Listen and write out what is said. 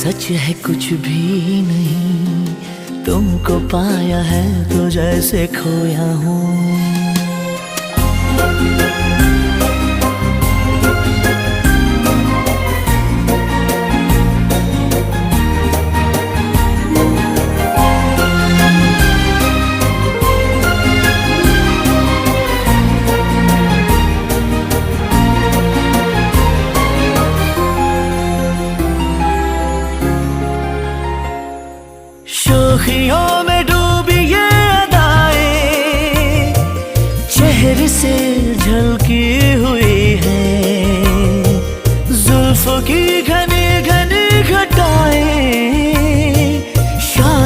सच है कुछ भी नहीं, तुमको पाया है तो जैसे खोया हूँ। शोखियों में